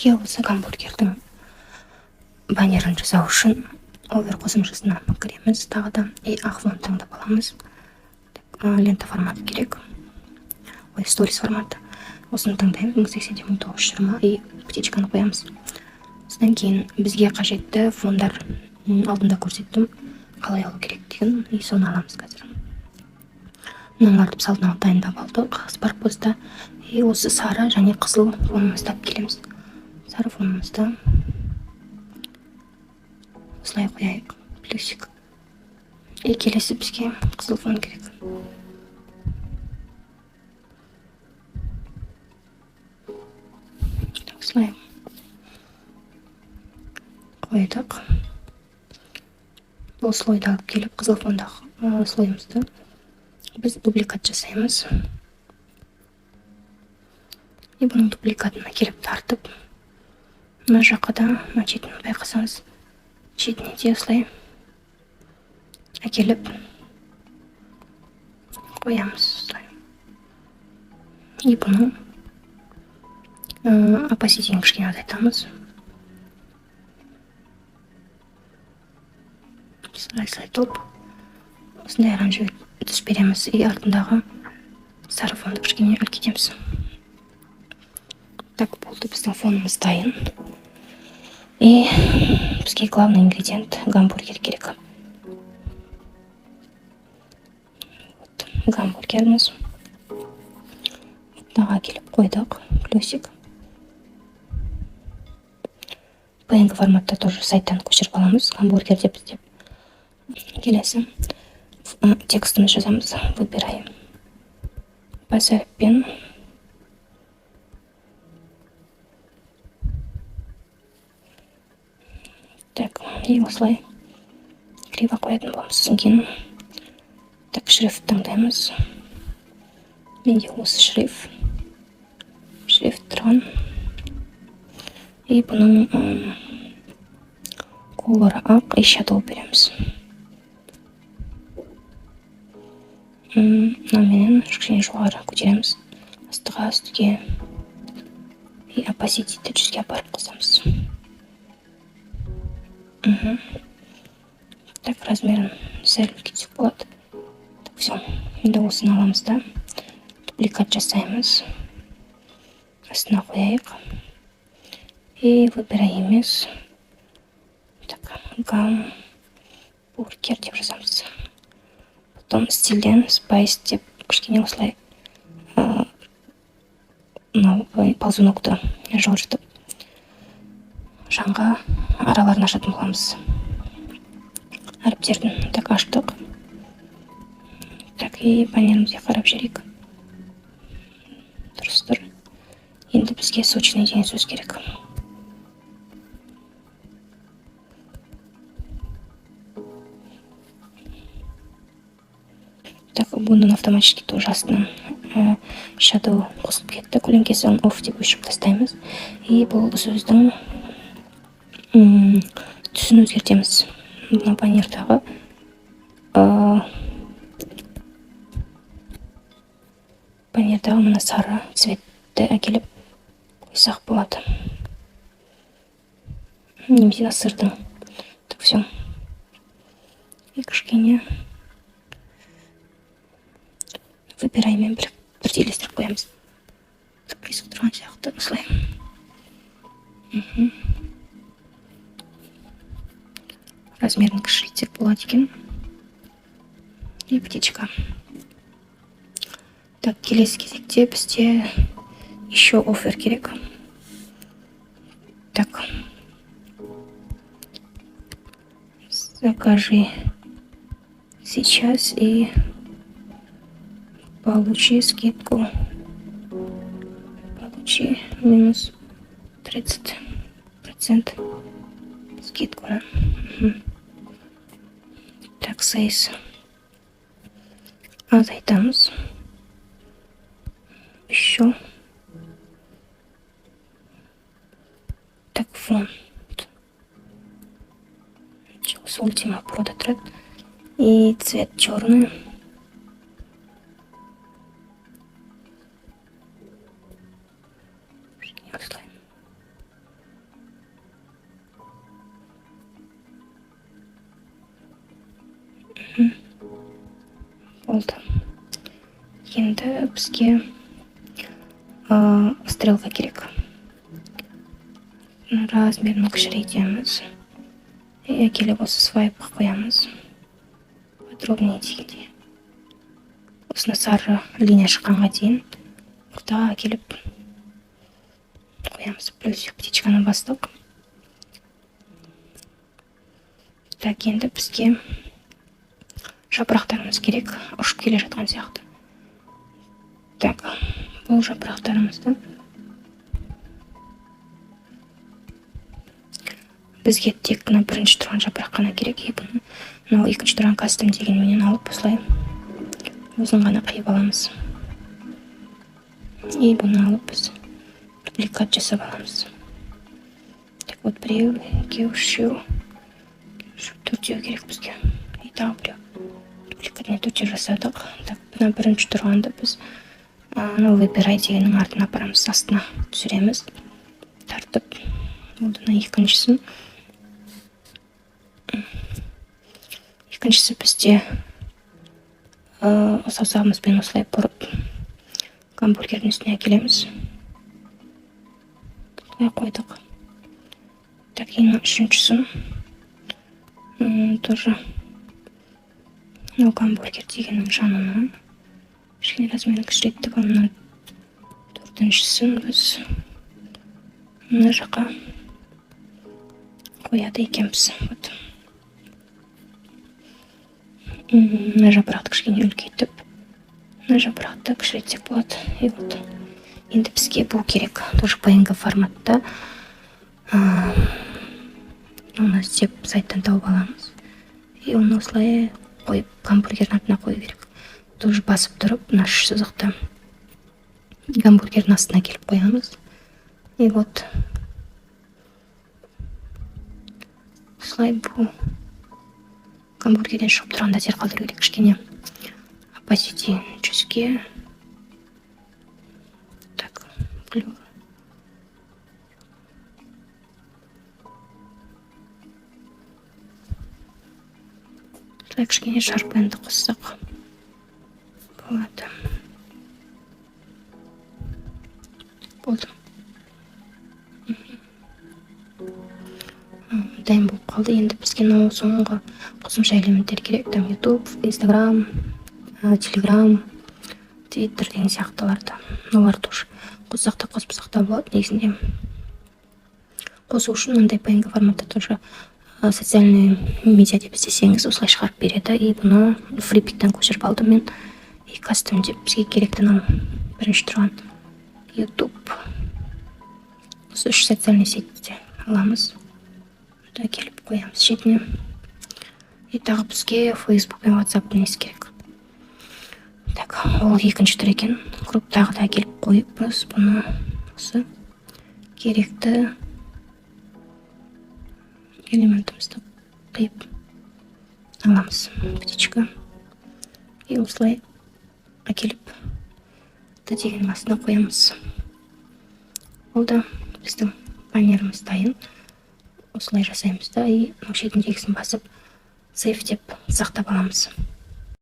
бізге осы гамбургердің баннерін жасау үшін овер қосымшасына кіреміз тағы да, и ақ фон таңдап аламыз. Лента форматы керек, сторис форматы. Осыны таңдаймыз, 1080-1920, и птичканы қоямыз. Содан кейін бізге қажетті фондар алдында көрсеттім, қалай алу керек деген, и соны аламыз қазір. Мыналарды біз алдын ала дайындап алдық Sparkpost-та. И осы сары және қызыл фонымызды алып келеміз. Сары фонымызды осылай қояйық, плюсик. И келесі бізге қызыл фон керек. Осылай қойдық. Бұл слойды алып келіп, қызыл фондағы слойымызды біз дубликат жасаймыз. И бұның дубликатына келіп тартып, мына жаққа да шетін байқасаңыз, шетіне де осылай әкеліп қоямыз. И бұның опаситетін кішкене азайтамыз. Слай топ. Осындай оранжевый түс береміз, и артындағы сары фонды кішкене үлкейтеміз. Так болды, біздің фонымыз дайын. И бізге главный ингредиент гамбургер керек. Гамбургеріміз. Мынаға келіп қойдық, плюсик. PNG форматта тоже сайттан көшіріп аламыз, гамбургер деп іздеп. Келесі текстіміз жазамыз, выбираем баса әріппен. Так, и осылай криво қоятын боламыз. Сосын кейін так шрифт таңдаймыз. Менде осы шрифт тұрған. И бұның колоры ақ, и shadow береміз. Мынаменен кішкене жоғары көтереміз. Астыға, үстіге. И opacity-ді 100-ге апарып қосамыз. Так, размерін сәл үлкейтсек болады. Так, все. Енді осыны аламыз да, дубликат жасаймыз. Астына қояйық. И выбираеміз. Так, гамбургер деп жазамыз. Потом стилден спайс деп кішкене осылай ползунокты жылжытып жанға араларын ашатын боламыз. Әріптерін так аштық. Так, и баннерімізге қарап жүрейік. Дұрыс тұр. Енді бізге сочный деген сөз керек. Так, бұның автоматически тоже астынан shadow қосып кетті. Көлеңкесі off деп өшіріп тастаймыз. И бұл сөздің түсін өзгертеміз. Бұны баннердағы мына сары цветті әкеліп қойсақ болады. Немесе сырдың. Так, все. И кішкене выбираймен бір елестіріп қоямыз. Қисық тұрған сияқты, осылай. Размерін кішірейтсек болады екен. И птичка. Так, келесі кезекте бізде еще офер керек. Так. Закажи сейчас и получи скидку. Получи минус 30% скидку. Так, сейс. Азайтамыз. Еще. Так, фон. Ultima Product и цвет черный. Енді бізге стрелка керек. Размерін кішірейтеміз. Әкеліп осы свайпқа қоямыз. Подробнее дегенде. Осыны сары линия шыққанға дейін бұқта әкеліп қоямыз. Плюсик птичканы бастық. Так, енді бізге жапырақтарымыз керек. Ұшып келе жатқан сияқты. Так, бұл жапырақтарымызды бізге тек бірінші тұрған жапырақ қана керек. Мынау екінші тұрған кастом дегенменен алып осылай өзін ғана қиып аламыз. И бұны алып біз дупликат жасап аламыз. Так, вот біреу, екеу, үшеу, төртеу керек бізге. И тағы біреу. Дупликатіне төртеу жасадық. Так, бұна бірінші тұрғанды біз выбирай дегеннің артына апарамыз, астына түсіреміз. Тартып, бұны екіншісін. Екіншісі бізде саусағымызбен осылай бұрып гамбургердің үстіне әкелеміз. Осылай қойдық. Так, енді үшіншісін тоже гамбургер дегеннің жанына кішкене размерін кішіреттік. Мына төртіншісін біз мына жаққа қояды екенбіз. Вот. Мына жапырақты кішкене үлкейтіп, мына жапырақты кішірейтсек болады. И вот. Енді бізге бұл керек. Тоже PNG форматта. Оны іздеп сайттан тауып аламыз. И оны осылай қойып, гамбургердің артына қою керек. Тоже басып тұрып, мына үш сызықты гамбургердің астына келіп қоямыз. И вот. Осылай бұл гамбургерден шығып тұрғанда зерқалдыру керек. Кішкене опасити жүзге. Так, блю. Осылай кішкене шарпенді қоссақ болады. Болды. Дайын болып қалды. Енді бізге соңғы қосымша элементтер керек. Там YouTube, Instagram, Telegram, Twitter деген сияқтыларды. Олар тоже қоссақ та қоспасақ та болады. Негізінде қосу үшін мынандай PNG форматта тоже социальный медиа деп іздесеңіз осылай шығарып береді. И бұны фрипиктен көшіріп алдым мен. И кастом деп бізге керекті бірінші тұрған YouTube. Осы үш социальный сетьте аламыз. Келіп қоямыз шетіне. И тағы бізге Facebook пен WhatsApp несі керек. Так, ол екінші түр екен. Групптағы да келіп қойып, біз бұны осы керекті элементімізді қиып аламыз. Птичка. И осылай әкеліп деген астына қоямыз. Ол да біздің баннеріміз дайын. Осылай жасаймыз да, и шетіндегісін басып, сейф деп сақтап аламыз.